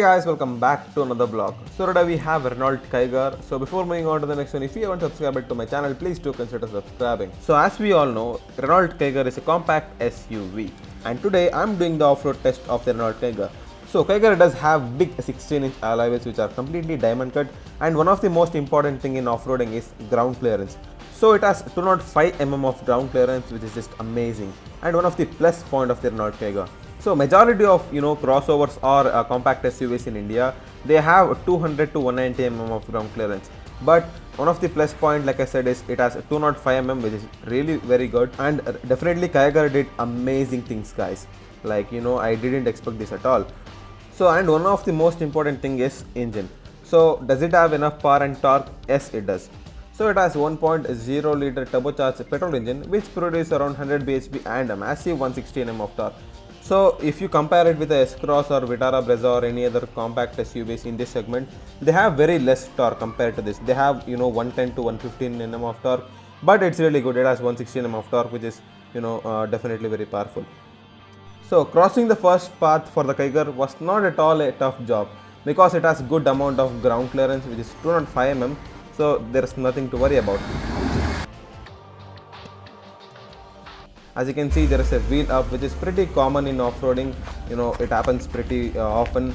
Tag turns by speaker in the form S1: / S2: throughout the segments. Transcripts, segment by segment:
S1: Guys, welcome back to another vlog. So today we have Renault Kiger. So before moving on to the next one, if you haven't subscribed to my channel, please do consider subscribing. So as we all know, Renault Kiger is a compact SUV. And today I'm doing the off-road test of the Renault Kiger. So Kiger does have big 16-inch alloy wheels which are completely diamond cut, and one of the most important thing in off-roading is ground clearance. So it has 205 mm of ground clearance, which is just amazing, and one of the plus point of the Renault Kiger. So majority of crossovers or compact SUVs in India, they have 200 to 190 mm of ground clearance. But one of the plus point, like I said, is it has 205 mm, which is really very good, and definitely Kiger did amazing things, guys. Like I didn't expect this at all. So and one of the most important thing is engine. So does it have enough power and torque? Yes, it does. So it has 1.0 liter turbocharged petrol engine which produces around 100 bhp and a massive 160 Nm of torque. So if you compare it with the S-Cross or Vitara Brezza or any other compact SUVs in this segment, they have very less torque compared to this. They have 110 to 115 Nm of torque, but it's really good. It has 160 Nm of torque, which is definitely very powerful. So crossing the first path for the Kiger was not at all a tough job because it has good amount of ground clearance, which is 205 mm. So there is nothing to worry about. As you can see, there is a wheel up, which is pretty common in off-roading. It happens pretty often.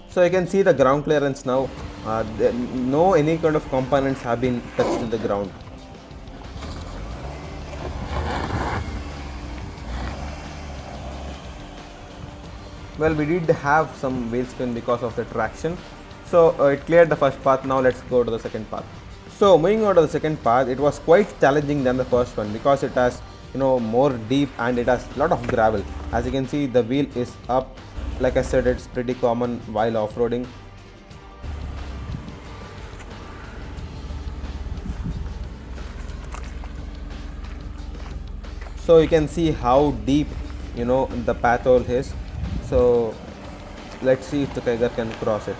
S1: So you can see the ground clearance now. No any kind of components have been touched to the ground. Well, we did have some wheel spin because of the traction. So it cleared the first path. Now let's go to the second path. So moving on to the second path, it was quite challenging than the first one because it has more deep and it has a lot of gravel. As you can see, the wheel is up. Like I said, it's pretty common while off-roading. So you can see how deep the path hole is. So let's see if the Kiger can cross it.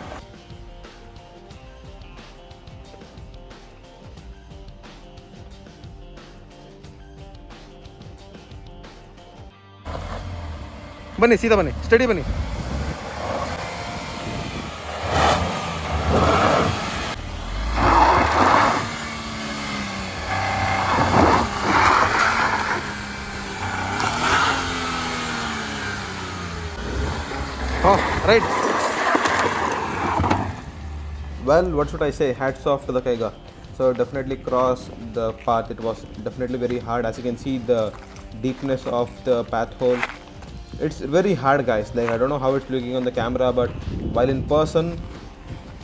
S1: बने सीधा बने study बने right. Well, what should I say? Hats off to the Kiger. So definitely cross the path. It was definitely very hard. As you can see, the deepness of the path hole. It's very hard, guys. Like I don't know how it's looking on the camera, but while in person,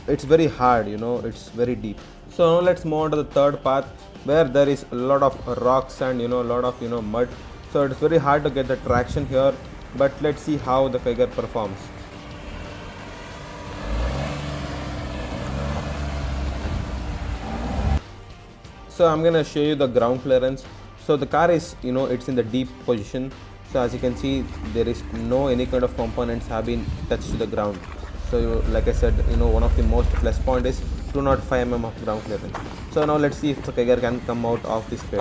S1: it's very hard. It's very deep. So now let's move on to the third path, where there is a lot of rocks and a lot of mud. So it's very hard to get the traction here. But let's see how the Kiger performs. So I'm gonna show you the ground clearance. So the car is it's in the deep position. So as you can see, there is no any kind of components have been touched to the ground. So like I said, one of the most plus point is 205 mm of ground clearance. So now let's see if the Kiger can come out of this pit.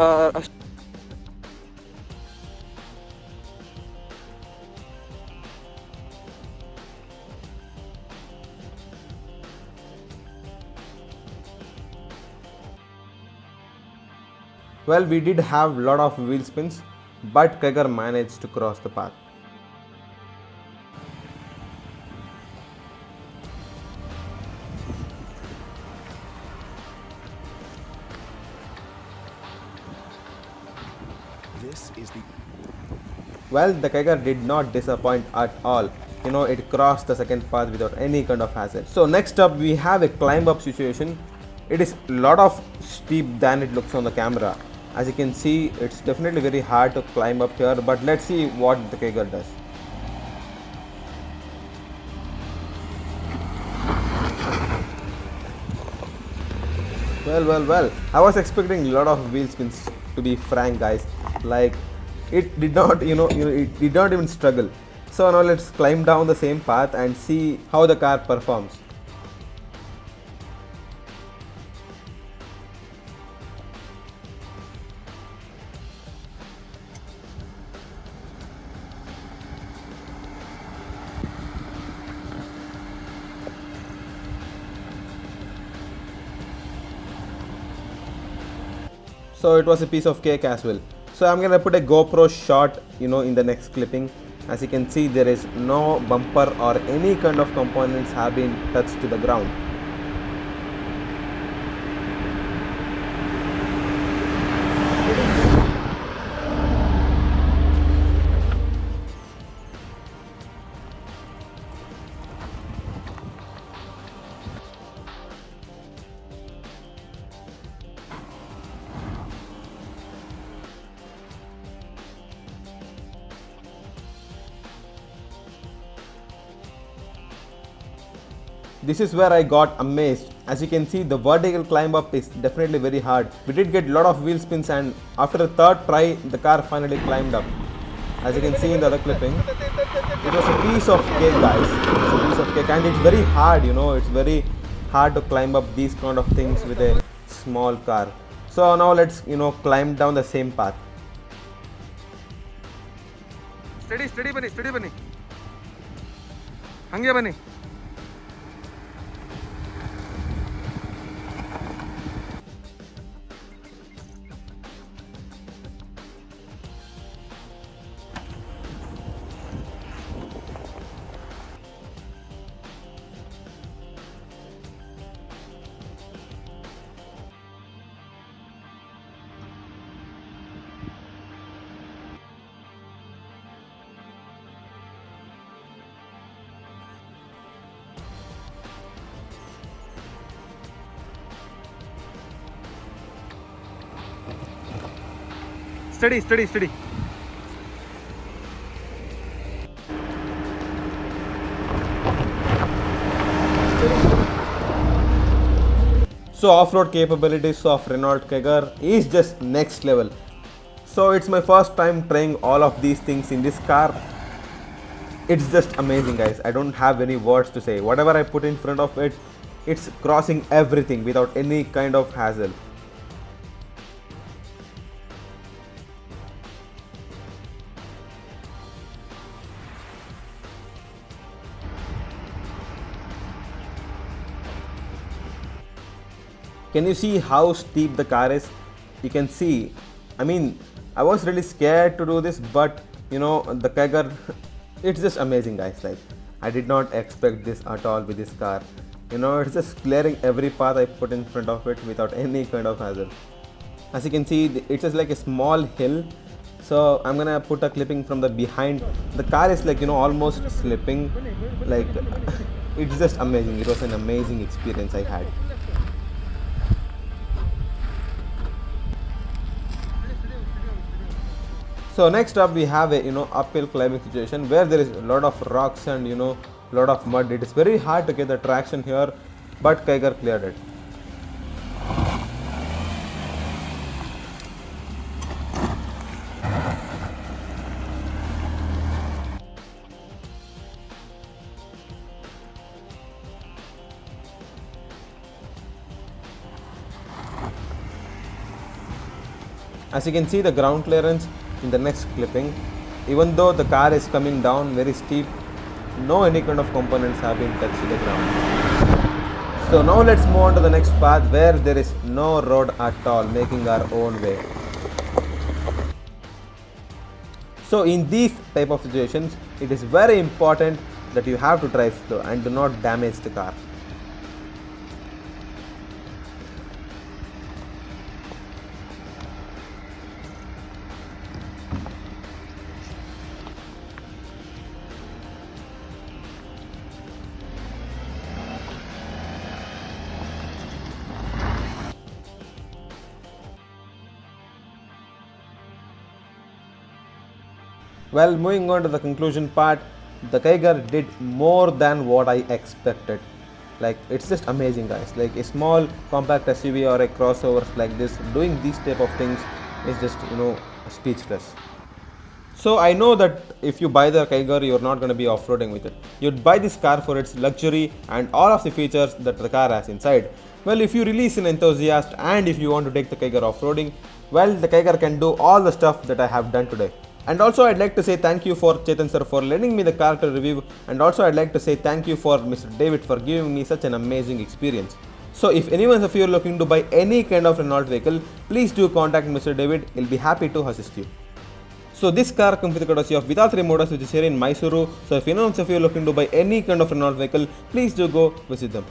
S1: Well, we did have a lot of wheel spins, but Kiger managed to cross the path. Well, the Kiger did not disappoint at all. It crossed the second path without any kind of hazard. So next up, we have a climb up situation. It is a lot of steep than it looks on the camera. As you can see, it's definitely very hard to climb up here, but let's see what the Kiger does. Well. I was expecting a lot of wheel spins, to be frank, guys. Like, it did not, it did not even struggle. So now let's climb down the same path and see how the car performs. So it was a piece of cake as well. So I'm gonna put a GoPro shot, in the next clipping. As you can see, there is no bumper or any kind of components have been touched to the ground. This is where I got amazed. As you can see, the vertical climb up is definitely very hard. We did get a lot of wheel spins, and after the third try, the car finally climbed up. As you can see in the other clipping, it was a piece of cake, guys. It's a piece of cake, and it's very hard, it's very hard to climb up these kind of things with a small car. So now let's, climb down the same path.
S2: Steady bani. Hange bani. Steady.
S1: So off-road capabilities of Renault Kiger is just next level. So it's my first time trying all of these things in this car. It's just amazing, guys. I don't have any words to say. Whatever I put in front of it, it's crossing everything without any kind of hassle. Can you see how steep the car is? You can see, I was really scared to do this, but the Kiger, it's just amazing, guys. Like, I did not expect this at all with this car. It's just clearing every path I put in front of it without any kind of hassle. As you can see, it's just like a small hill. So I'm gonna put a clipping from the behind. The car is like, almost slipping. Like, it's just amazing. It was an amazing experience I had. So next up we have a uphill climbing situation where there is a lot of rocks and lot of mud. It is very hard to get the traction here, but Kiger cleared it. As you can see, the ground clearance in the next clipping, even though the car is coming down very steep, no any kind of components have been touched to the ground. So now let's move on to the next path where there is no road at all, making our own way. So in these type of situations, it is very important that you have to drive slow and do not damage the car. Well, moving on to the conclusion part, the Kiger did more than what I expected. Like, it's just amazing, guys. Like, a small compact SUV or a crossover like this, doing these type of things is just, speechless. So I know that if you buy the Kiger, you're not going to be off-roading with it. You'd buy this car for its luxury and all of the features that the car has inside. Well, if you release an enthusiast and if you want to take the Kiger off-roading, well, the Kiger can do all the stuff that I have done today. And also I'd like to say thank you for Chetan sir for lending me the car to review, and also I'd like to say thank you for Mr. David for giving me such an amazing experience. So if anyone of you are looking to buy any kind of Renault vehicle, please do contact Mr. David. He'll be happy to assist you. So this car comes with the courtesy of Vitatri Motors, which is here in Mysuru. So if anyone of you are looking to buy any kind of Renault vehicle, please do go visit them.